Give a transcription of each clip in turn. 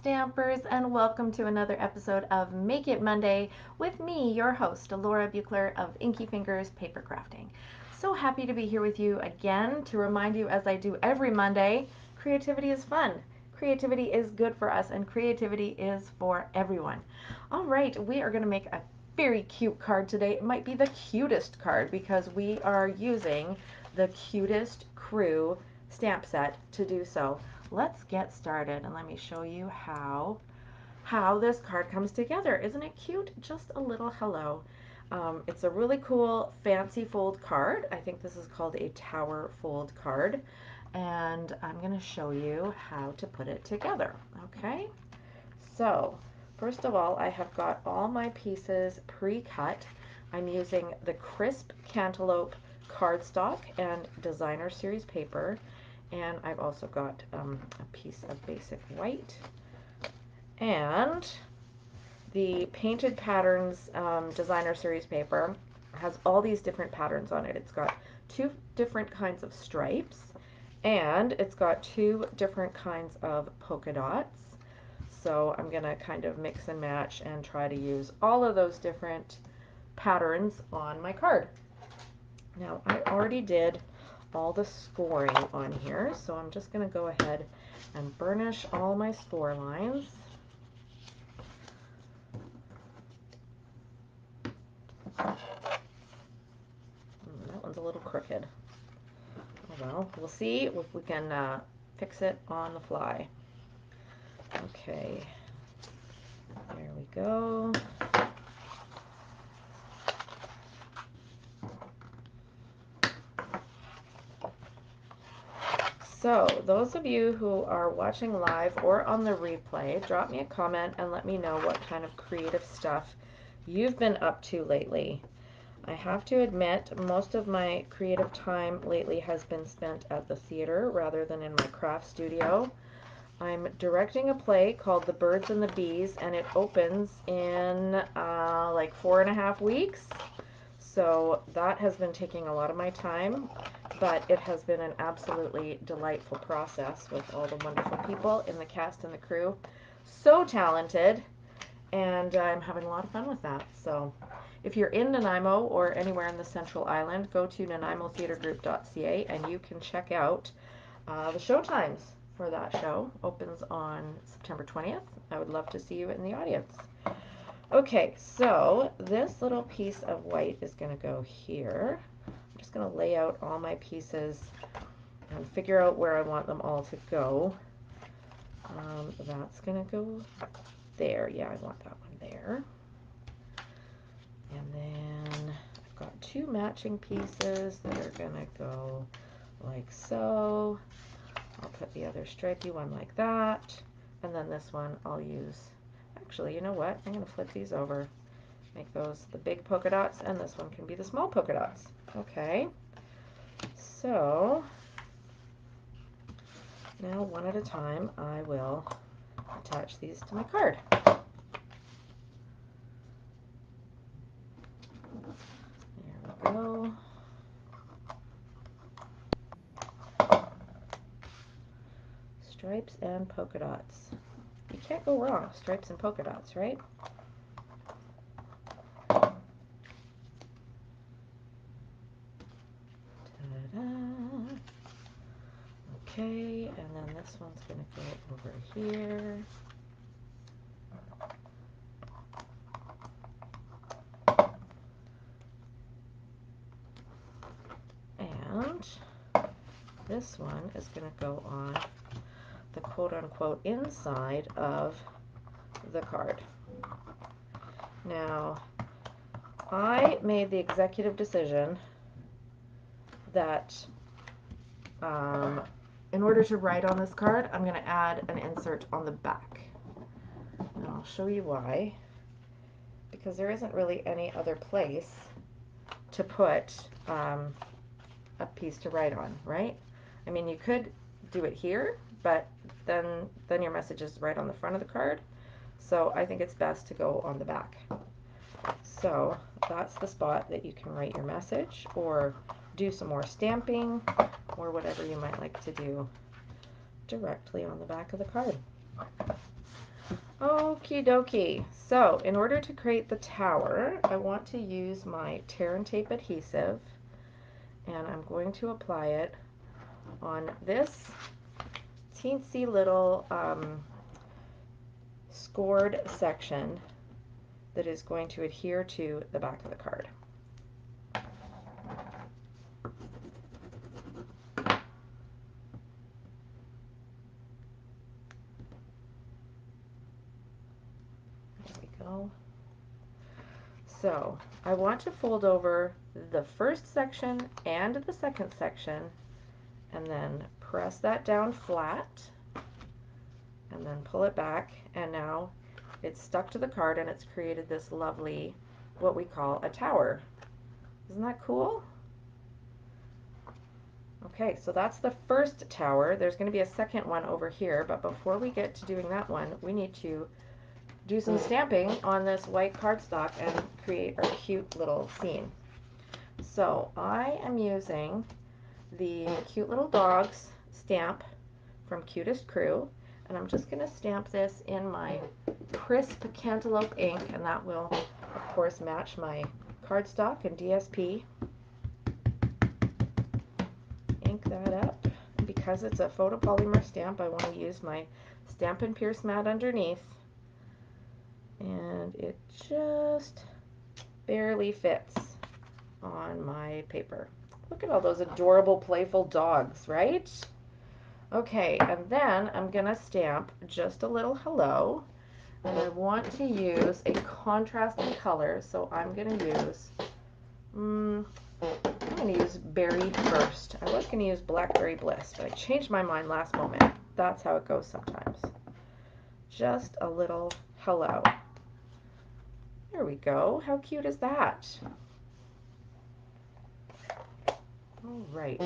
Stampers, and welcome to another episode of Make It Monday with me, your host, Laura Buechler of Inkyfingers Papercrafting. So happy to be here with you again to remind you, as I do every Monday, creativity is fun. Creativity is good for us, and creativity is for everyone. All right, we are going to make a very cute card today. It might be the cutest card because we are using the Cutest Crew stamp set to do so. Let's get started and let me show you how this card comes together. Isn't it cute? Just a little hello. It's a really cool fancy fold card. I think this is called a tower fold card, and I'm going to show you how to put it together. Okay, so first of all, I have got all my pieces pre-cut. I'm using the crisp cantaloupe cardstock and designer series paper. And I've also got a piece of basic white. And the Painted Patterns designer series paper has all these different patterns on it. It's got 2 different kinds of stripes, and it's got 2 different kinds of polka dots. So I'm going to kind of mix and match and try to use all of those different patterns on my card. Now, I already did all the scoring on here, so I'm just going to go ahead and burnish all my score lines. That one's a little crooked. Oh well, we'll see if we can fix it on the fly. Okay, there we go. So those of you who are watching live or on the replay, drop me a comment and let me know what kind of creative stuff you've been up to lately. I have to admit, most of my creative time lately has been spent at the theater rather than in my craft studio. I'm directing a play called The Birds and the Bees, and it opens in like 4.5 weeks. So that has been taking a lot of my time, but it has been an absolutely delightful process with all the wonderful people in the cast and the crew. So talented, and I'm having a lot of fun with that. So if you're in Nanaimo or anywhere in the Central Island, go to nanaimotheatergroup.ca and you can check out the show times for that show. Opens on September 20th. I would love to see you in the audience. Okay, so this little piece of white is going to go here. I'm just going to lay out all my pieces and figure out where I want them all to go. That's going to go there. Yeah, I want that one there. And then I've got 2 matching pieces that are going to go like so. I'll put the other stripey one like that. And then this one I'll use. Actually, you know what? I'm going to flip these over. Make those the big polka dots, and this one can be the small polka dots. Okay. So now one at a time, I will attach these to my card. There we go. Stripes and polka dots. You can't go wrong, stripes and polka dots, right? Ta-da! Okay, and then this one's going to go over here. And this one is going to go on the quote-unquote inside of the card. Now, I made the executive decision that in order to write on this card, I'm going to add an insert on the back. And I'll show you why. Because there isn't really any other place to put a piece to write on, right? I mean, you could do it here, but then your message is right on the front of the card. So I think it's best to go on the back. So that's the spot that you can write your message or do some more stamping or whatever you might like to do directly on the back of the card. Okie dokie. So in order to create the tower, I want to use my tear and tape adhesive, and I'm going to apply it on this teensy little scored section that is going to adhere to the back of the card. There we go. So I want to fold over the first section and the second section, and then press that down flat, and then pull it back, and now it's stuck to the card and it's created this lovely, what we call a tower. Isn't that cool? Okay, so that's the first tower. There's going to be a second one over here, but before we get to doing that one, we need to do some stamping on this white cardstock and create our cute little scene. So I am using the Cute Little Dogs stamp from Cutest Crew, and I'm just going to stamp this in my crisp cantaloupe ink, and that will of course match my cardstock and DSP. Ink that up. And because it's a photopolymer stamp, I want to use my Stampin' Pierce mat underneath, and it just barely fits on my paper. Look at all those adorable playful dogs, right? Okay, and then I'm gonna stamp just a little hello, and I want to use a contrasting color, so I'm gonna use berry first. I was gonna use blackberry bliss, but I changed my mind last moment. That's how it goes sometimes. Just a little hello. There we go. How cute is that? All right,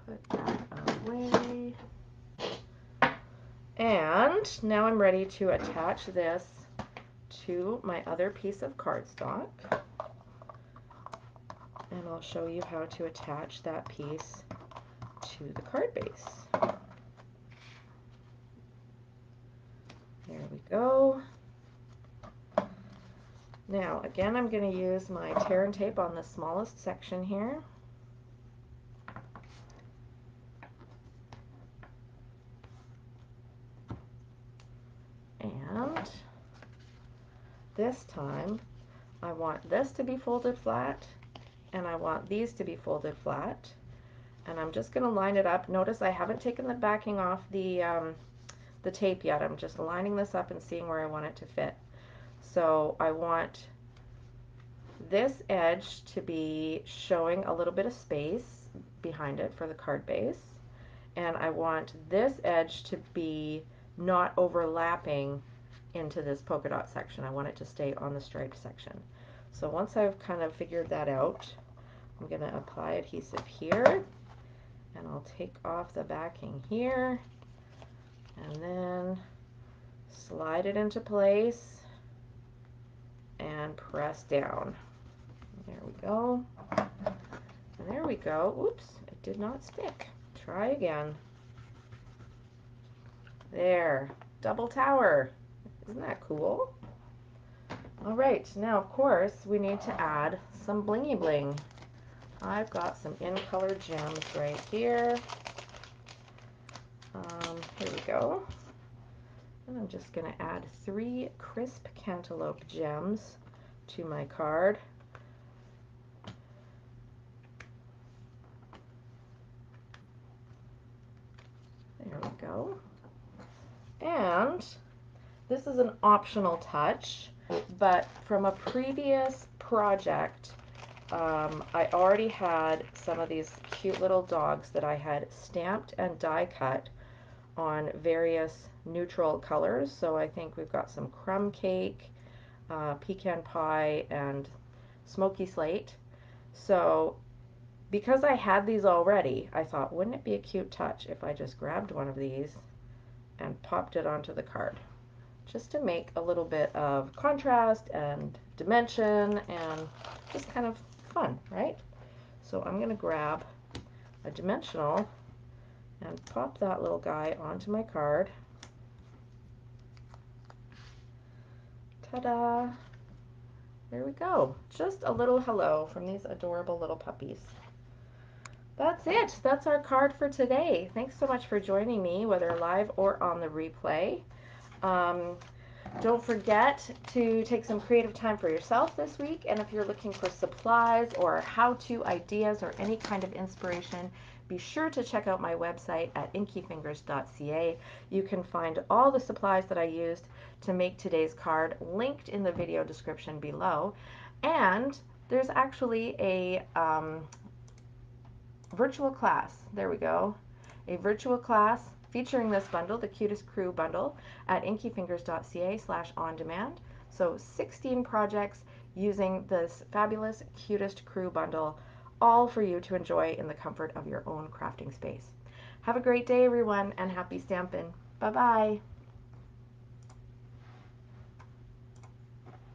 put that away. And now I'm ready to attach this to my other piece of cardstock. And I'll show you how to attach that piece to the card base. There we go. Now, again, I'm going to use my tear and tape on the smallest section here. And this time, I want this to be folded flat, and I want these to be folded flat. And I'm just going to line it up. Notice I haven't taken the backing off the tape yet. I'm just lining this up and seeing where I want it to fit. So I want this edge to be showing a little bit of space behind it for the card base, and I want this edge to be not overlapping into this polka dot section. I want it to stay on the striped section. So once I've kind of figured that out, I'm going to apply adhesive here, and I'll take off the backing here, and then slide it into place and press down. There we go. And there we go. Oops, it did not stick. Try again. There. Double tower. Isn't that cool? All right, now of course we need to add some blingy bling. I've got some in color gems right here. Here we go. And I'm just going to add 3 crisp cantaloupe gems to my card. There we go. And this is an optional touch, but from a previous project, I already had some of these cute little dogs that I had stamped and die cut on various neutral colors. So I think we've got some crumb cake, pecan pie, and smoky slate. So because I had these already, I thought, wouldn't it be a cute touch if I just grabbed one of these and popped it onto the card, just to make a little bit of contrast and dimension and just kind of fun, right? So I'm going to grab a dimensional and pop that little guy onto my card. Ta-da! There we go. Just a little hello from these adorable little puppies. That's it. That's our card for today. Thanks so much for joining me, whether live or on the replay. Um, don't forget to take some creative time for yourself this week. And if you're looking for supplies or how-to ideas or any kind of inspiration, be sure to check out my website at inkyfingers.ca. You can find all the supplies that I used to make today's card linked in the video description below. And there's actually a virtual class. There we go. A virtual class featuring this bundle, the Cutest Crew bundle, at inkyfingers.ca/on-demand. So 16 projects using this fabulous Cutest Crew bundle, all for you to enjoy in the comfort of your own crafting space. Have a great day, everyone, and happy stampin'. Bye-bye.